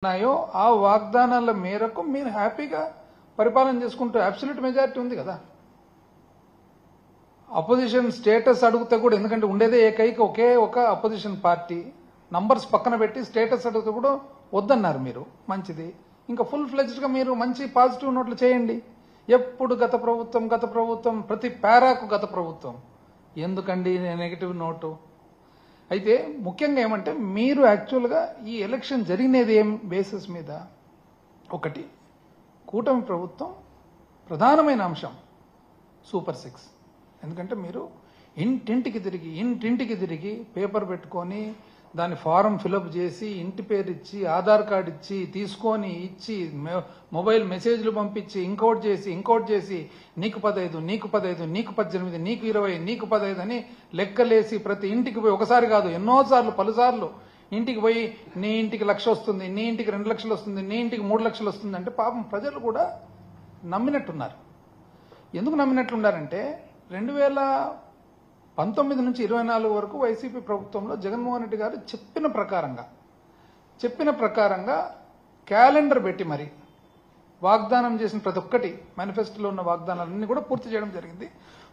ఉన్నాయో ఆ వాగ్దానాల మేరకు మీరు హ్యాపీగా పరిపాలన చేసుకుంటూ అబ్సల్యూట్ మెజారిటీ ఉంది కదా. అపోజిషన్ స్టేటస్ అడిగితే కూడా, ఎందుకంటే ఉండేదే ఏకైక ఒకే ఒక అపోజిషన్ పార్టీ, నంబర్స్ పక్కన పెట్టి స్టేటస్ అడిగితే కూడా వద్దన్నారు మీరు. మంచిది, ఇంకా ఫుల్ ఫ్లెజ్డ్గా మీరు మంచి పాజిటివ్ నోట్లు చేయండి. ఎప్పుడు గత ప్రభుత్వం ప్రతి పారాకు గత ప్రభుత్వం ఎందుకండి నెగటివ్ నోటు? అయితే ముఖ్యంగా ఏమంటే మీరు యాక్చువల్గా ఈ ఎలక్షన్ జరిగినది ఏం బేసిస్ మీద? ఒకటి, కూటమి ప్రభుత్వం ప్రధానమైన అంశం సూపర్ 6. ఎందుకంటే మీరు ఇంటింటికి తిరిగి పేపర్ పెట్టుకొని దాని ఫారం ఫిలప్ చేసి ఇంటి పేరు ఇచ్చి ఆధార్ కార్డు ఇచ్చి తీసుకొని ఇచ్చి మొబైల్ మెసేజ్లు పంపించి ఇంకోటి చేసి నీకు 15, నీకు 18, నీకు 18, నీకు 20, నీకు 15 అని లెక్కలేసి ప్రతి ఇంటికి పోయి ఒకసారి కాదు ఎన్నోసార్లు పలుసార్లు ఇంటికి పోయి నీ ఇంటికి 1,00,000 వస్తుంది, నీ ఇంటికి 2 లక్షలు వస్తుంది, నీ ఇంటికి 3 లక్షలు వస్తుంది అంటే పాపం ప్రజలు కూడా నమ్మినట్టున్నారు. ఎందుకు నమ్మినట్లున్నారంటే 2019 నుంచి 24 వరకు వైసీపీ ప్రభుత్వంలో జగన్మోహన్ రెడ్డి గారు చెప్పిన ప్రకారంగా క్యాలెండర్ పెట్టి మరి వాగ్దానం చేసిన ప్రతి ఒక్కటి మేనిఫెస్టోలో ఉన్న వాగ్దానాలన్నీ కూడా పూర్తి చేయడం జరిగింది.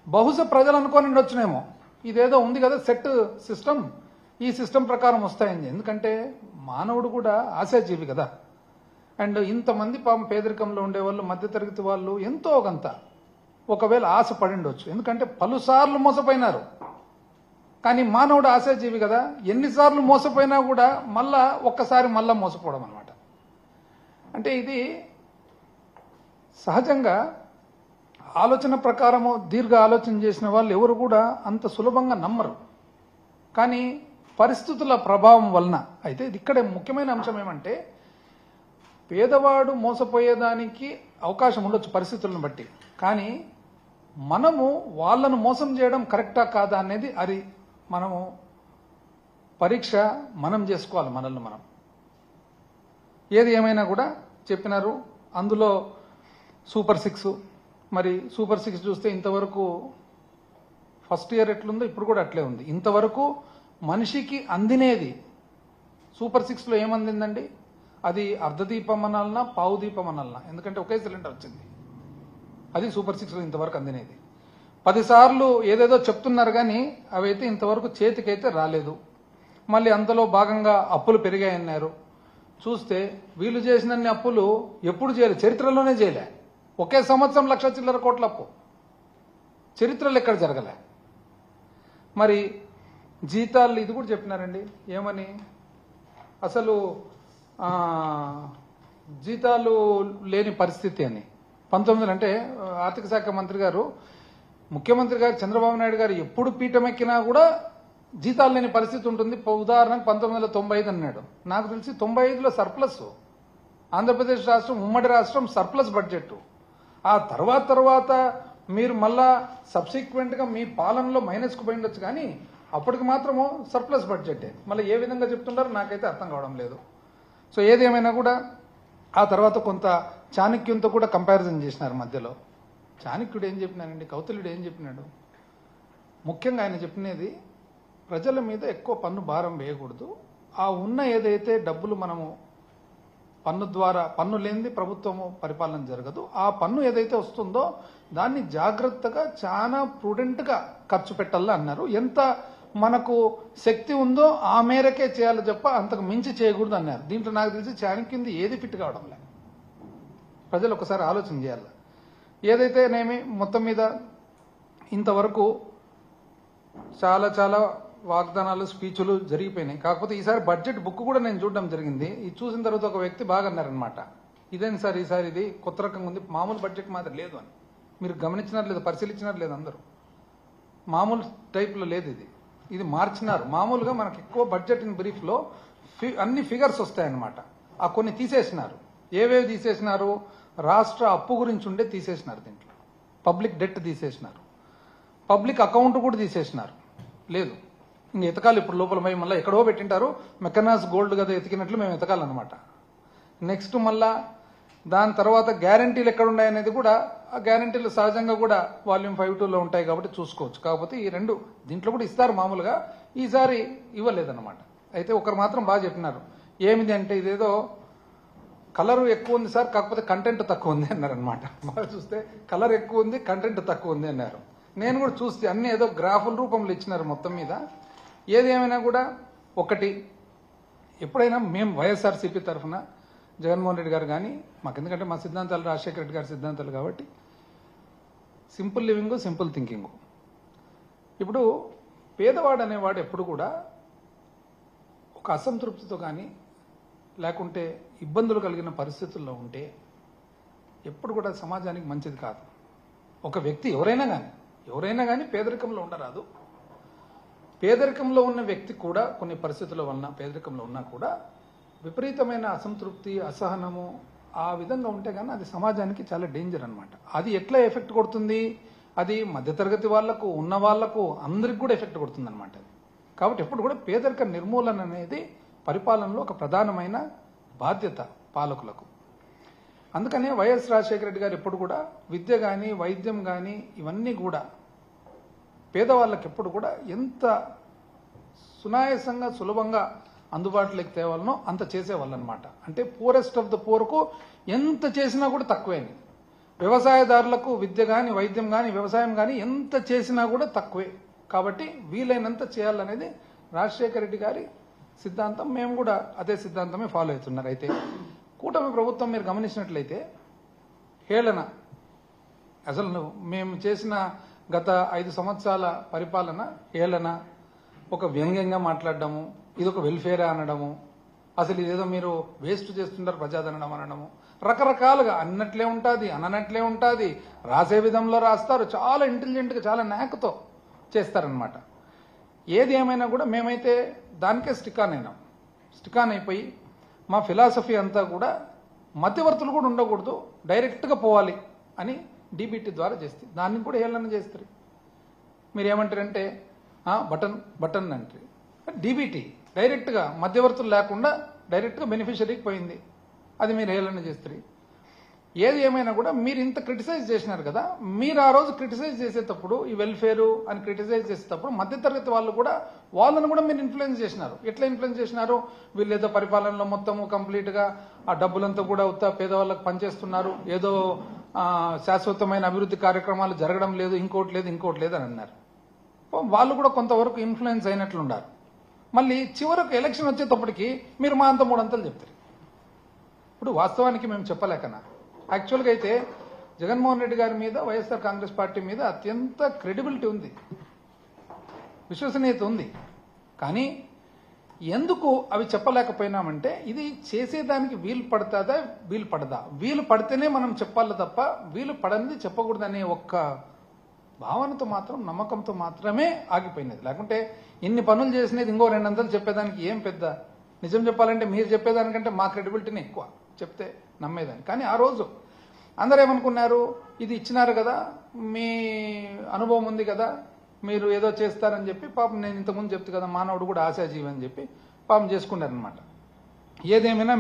బహుశా ప్రజలు అనుకోని వచ్చునేమో ఇదేదో ఉంది కదా సెట్ సిస్టమ్, ఈ సిస్టమ్ ప్రకారం వస్తాయని. ఎందుకంటే మానవుడు కూడా ఆశాజీవి కదా. అండ్ ఇంతమంది పాపం పేదరికంలో ఉండేవాళ్ళు, మధ్యతరగతి వాళ్ళు ఎంతో కొంత ఒకవేళ ఆశ పడిండొచ్చు, ఎందుకంటే పలుసార్లు మోసపోయినారు. కానీ మానవుడు ఆశాజీవి కదా, ఎన్నిసార్లు మోసపోయినా కూడా ఒక్కసారి మోసపోవడం అనమాట. అంటే ఇది సహజంగా ఆలోచన ప్రకారము దీర్ఘ ఆలోచన చేసిన వాళ్ళు ఎవరు కూడా అంత సులభంగా నమ్మరు. కానీ పరిస్థితుల ప్రభావం వలన అయితే ఇక్కడే ముఖ్యమైన అంశం ఏమంటే పేదవాడు మోసపోయేదానికి అవకాశం ఉండొచ్చు పరిస్థితులను బట్టి, కానీ మనము వాళ్ళను మోసం చేయడం కరెక్టా కాదా అనేది అది మనము పరీక్ష మనం చేసుకోవాలి మనల్ని మనం. ఏది ఏమైనా కూడా చెప్పినారు అందులో సూపర్ 6. మరి సూపర్ 6 చూస్తే ఇంతవరకు ఫస్ట్ ఇయర్ ఎట్లుందో ఇప్పుడు కూడా అట్లే ఉంది. ఇంతవరకు మనిషికి అందినేది సూపర్ 6లో ఏమందిందండి? అది అర్ధదీపం అనాలన్నా పావు దీపం అనాలన్నా, ఎందుకంటే ఒకే సిలిండర్ వచ్చింది. అది సూపర్ 6లో ఇంతవరకు అందినేది. 10 సార్లు ఏదేదో చెప్తున్నారు కానీ అవైతే ఇంతవరకు చేతికైతే రాలేదు. మళ్ళీ అందులో భాగంగా అప్పులు పెరిగాయన్నారు. చూస్తే వీళ్ళు చేసినన్ని అప్పులు ఎప్పుడు చేయలే, చరిత్రలోనే చేయలే. ఒకే సంవత్సరం 1,00,000 చిల్లర కోట్ల అప్పు చరిత్రలో ఎక్కడ జరగలే. మరి జీతాలు ఇది కూడా చెప్పినారండి, ఏమని అసలు జీతాలు లేని పరిస్థితి అని. 19 అంటే ఆర్థిక శాఖ మంత్రి గారు, ముఖ్యమంత్రి గారు చంద్రబాబు నాయుడు గారు ఎప్పుడు పీఠం ఎక్కినా కూడా జీతాలు లేని పరిస్థితి ఉంటుంది. ఉదాహరణకు 1995 అన్నాడు. నాకు తెలిసి 95లో సర్ప్లస్, ఆంధ్రప్రదేశ్ రాష్ట్రం ఉమ్మడి రాష్ట్రం సర్ప్లస్ బడ్జెట్. ఆ తర్వాత మీరు మళ్ళా సబ్సిక్వెంట్ గా మీ పాలనలో మైనస్కు పోయిండొచ్చు, కానీ అప్పటికి మాత్రము సర్ప్లస్ బడ్జెటే. మళ్ళీ ఏ విధంగా చెప్తున్నారో నాకైతే అర్థం కావడం లేదు. సో ఏది ఏమైనా కూడా ఆ తర్వాత కొంత చాణక్యంతో కూడా కంపారిజన్ చేసినారు మధ్యలో. చాణక్యుడు ఏం చెప్పినానండి, కౌటిల్యుడు ఏం చెప్పినాడు? ముఖ్యంగా ఆయన చెప్పినది ప్రజల మీద ఎక్కువ పన్ను భారం వేయకూడదు. ఆ ఉన్న ఏదైతే డబ్బులు మనము పన్ను లేనిది ప్రభుత్వము పరిపాలన జరగదు. ఆ పన్ను ఏదైతే వస్తుందో దాన్ని జాగ్రత్తగా చాలా ప్రుడెంట్గా ఖర్చు పెట్టాలి అన్నారు. ఎంత మనకు శక్తి ఉందో ఆ మేరకే చేయాలి తప్ప అంతకు మించి చేయకూడదు అన్నారు. దీంట్లో నాకు తెలిసి చాణక్యుంది ఏది ఫిట్ కావడం లేదు. ప్రజలు ఒకసారి ఆలోచన చేయాలి. ఏదైతేనేమి మొత్తం మీద ఇంతవరకు చాలా వాగ్దానాలు స్పీచ్లు జరిగిపోయినాయి. కాకపోతే ఈసారి బడ్జెట్ బుక్ కూడా నేను చూడడం జరిగింది. ఇది చూసిన తర్వాత ఒక వ్యక్తి బాగా అన్నారనమాట, ఇదేంటి సార్ ఈసారి ఇది కొత్త రకంగా ఉంది, మామూలు బడ్జెట్ మాదిరి లేదు అని. మీరు గమనించినారు లేదు, పరిశీలించినారు లేదు, అందరూ మామూలు టైప్లో లేదు ఇది మార్చినారు. మామూలుగా మనకి ఎక్కువ బడ్జెట్ ఇన్ బ్రీఫ్లో అన్ని ఫిగర్స్ వస్తాయన్నమాట. ఆ కొన్ని తీసేసినారు. ఏవేవి తీసేసినారు? రాష్ట్ర అప్పు గురించి ఉండే తీసేసినారు, దీంట్లో పబ్లిక్ డెట్ తీసేసినారు, పబ్లిక్ అకౌంట్ కూడా తీసేసినారు. లేదు ఇంక ఎతకాలి ఇప్పుడు లోపల పోయి మళ్ళీ ఎక్కడో పెట్టింటారు, మెకనాస్ గోల్డ్ కదా ఎతికినట్లు మేము ఎతకాలన్నమాట. నెక్స్ట్ మళ్ళా దాని తర్వాత గ్యారంటీలు ఎక్కడ ఉన్నాయనేది కూడా, ఆ గ్యారంటీలు సహజంగా కూడా వాల్యూమ్ 5.2లో ఉంటాయి కాబట్టి చూసుకోవచ్చు. కాకపోతే ఈ రెండు దీంట్లో కూడా ఇస్తారు మామూలుగా, ఈసారి ఇవ్వలేదన్నమాట. అయితే ఒకరు మాత్రం బాగా చెప్పినారు, ఏమిది అంటే ఇదేదో కలర్ ఎక్కువ ఉంది సార్, కాకపోతే కంటెంట్ తక్కువ ఉంది అన్నారనమాట. బాగా చూస్తే కలర్ ఎక్కువ ఉంది, కంటెంట్ తక్కువ ఉంది అన్నారు. నేను కూడా చూస్తే అన్ని ఏదో గ్రాఫుల రూపంలో ఇచ్చినారు మొత్తం మీద. ఏది ఏమైనా కూడా ఒకటి, ఎప్పుడైనా మేము వైఎస్ఆర్సీపీ తరఫున జగన్మోహన్ రెడ్డి గారు కానీ మాకు, ఎందుకంటే మా సిద్ధాంతాలు రాజశేఖర రెడ్డి గారి సిద్ధాంతాలు కాబట్టి, సింపుల్ లివింగ్, సింపుల్ థింకింగ్. ఇప్పుడు పేదవాడు అనేవాడు ఎప్పుడు కూడా ఒక అసంతృప్తితో కానీ లేకుంటే ఇబ్బందులు కలిగిన పరిస్థితుల్లో ఉంటే ఎప్పుడు కూడా సమాజానికి మంచిది కాదు. ఒక వ్యక్తి ఎవరైనా కానీ పేదరికంలో ఉండరాదు. పేదరికంలో ఉన్న వ్యక్తి కూడా కొన్ని పరిస్థితుల వలన పేదరికంలో ఉన్నా కూడా విపరీతమైన అసంతృప్తి, అసహనము ఆ విధంగా ఉంటే కానీ అది సమాజానికి చాలా డేంజర్ అనమాట. అది ఎట్లా ఎఫెక్ట్ కొడుతుంది? అది మధ్యతరగతి వాళ్లకు, ఉన్న వాళ్లకు, అందరికి కూడా ఎఫెక్ట్ కొడుతుంది అనమాట. కాబట్టి ఎప్పుడు కూడా పేదరిక నిర్మూలన అనేది పరిపాలనలో ఒక ప్రధానమైన బాధ్యత పాలకులకు. అందుకనే వైఎస్ రాజశేఖర రెడ్డి గారు ఎప్పుడు కూడా విద్య కానీ, వైద్యం కానీ ఇవన్నీ కూడా పేదవాళ్ళకి ఎప్పుడు కూడా ఎంత సునాయాసంగా, సులభంగా అందుబాటులోకి తేవాలనో అంత చేసేవాళ్ళు అనమాట. అంటే పూరెస్ట్ ఆఫ్ ద పూర్కు ఎంత చేసినా కూడా తక్కువే. వ్యవసాయదారులకు విద్య కానీ, వైద్యం కానీ, వ్యవసాయం కానీ ఎంత చేసినా కూడా తక్కువే. కాబట్టి వీలైనంత చేయాలనేది రాజశేఖర రెడ్డి గారి సిద్ధాంతం. మేము కూడా అదే సిద్ధాంతమే ఫాలో అవుతున్నారు. అయితే కూటమి ప్రభుత్వం మీరు గమనించినట్లయితే హేళన, అసలు మేము చేసిన గత 5 సంవత్సరాల పరిపాలన హేళన, ఒక వ్యంగ్యంగా మాట్లాడడము, ఇదొక వెల్ఫేరా అనడము, అసలు ఇదేదో మీరు వేస్ట్ చేస్తుంటారు ప్రజాధనం అనడము, రకరకాలుగా అన్నట్లే ఉంటుంది, అననట్లే ఉంటుంది, రాసే విధంలో రాస్తారు, చాలా ఇంటెలిజెంట్గా, చాలా న్యాక్తో చేస్తారనమాట. ఏది ఏమైనా కూడా మేమైతే దానికే స్టికాన్ అయిపోయి మా ఫిలాసఫీ అంతా కూడా మధ్యవర్తులు కూడా ఉండకూడదు, డైరెక్ట్గా పోవాలి అని డీబీటీ ద్వారా చేస్తే దాన్ని కూడా హేళన చేస్తారు. మీరేమంటారంటే బటన్ అంటే డీబీటీ డైరెక్ట్గా మధ్యవర్తులు లేకుండా డైరెక్ట్గా బెనిఫిషరీకి పోయింది, అది మీరు హేళన చేస్తారు. ఏది ఏమైనా కూడా మీరు ఇంత క్రిటిసైజ్ చేసినారు కదా, మీరు ఆ రోజు క్రిటిసైజ్ చేసేటప్పుడు ఈ వెల్ఫేరు అని క్రిటిసైజ్ చేసేటప్పుడు మధ్యతరగతి వాళ్ళు కూడా వాళ్ళని కూడా మీరు ఇన్ఫ్లుయెన్స్ చేసినారు. ఎట్లా ఇన్ఫ్లుయెన్స్ చేసినారు? వీళ్ళు ఏదో పరిపాలనలో మొత్తము కంప్లీట్గా ఆ డబ్బులంతా కూడా ఉత్త పేదవాళ్ళకి పనిచేస్తున్నారు, ఏదో శాశ్వతమైన అభివృద్ధి కార్యక్రమాలు జరగడం లేదు, ఇంకోటి లేదు అని అన్నారు. వాళ్ళు కూడా కొంతవరకు ఇన్ఫ్లుయెన్స్ అయినట్లున్నారు. మళ్ళీ చివరకు ఎలక్షన్ వచ్చేటప్పటికి మీరు మా అంత 3 అంతలు చెప్తారు. ఇప్పుడు వాస్తవానికి మేము చెప్పలేకనా, యాక్చువల్గా అయితే జగన్మోహన్ రెడ్డి గారి మీద, వైఎస్ఆర్ కాంగ్రెస్ పార్టీ మీద అత్యంత క్రెడిబిలిటీ ఉంది, విశ్వసనీయత ఉంది. కానీ ఎందుకు అవి చెప్పలేకపోయినామంటే ఇది చేసేదానికి వీలు పడదా, వీలు పడితేనే మనం చెప్పాలి తప్ప వీలు పడనిది చెప్పకూడదనే ఒక్క భావనతో మాత్రం, నమ్మకంతో మాత్రమే ఆగిపోయినది. లేకుంటే ఇన్ని పనులు చేసినది ఇంకో 2 అంతలు చెప్పేదానికి ఏం పెద్ద, నిజం చెప్పాలంటే మీరు చెప్పేదానికంటే మా క్రెడిబిలిటీని ఎక్కువ చెప్తే నమ్మేదాన్ని. కానీ ఆ రోజు అందరూ ఏమనుకున్నారు, ఇది ఇచ్చినారు కదా, మీ అనుభవం ఉంది కదా, మీరు ఏదో చేస్తారని చెప్పి, పాపం నేను ఇంతకుముందు చెప్తే కదా మానవుడు కూడా ఆశాజీవి అని చెప్పి పాపం చేసుకున్నారనమాట. ఏదేమైనా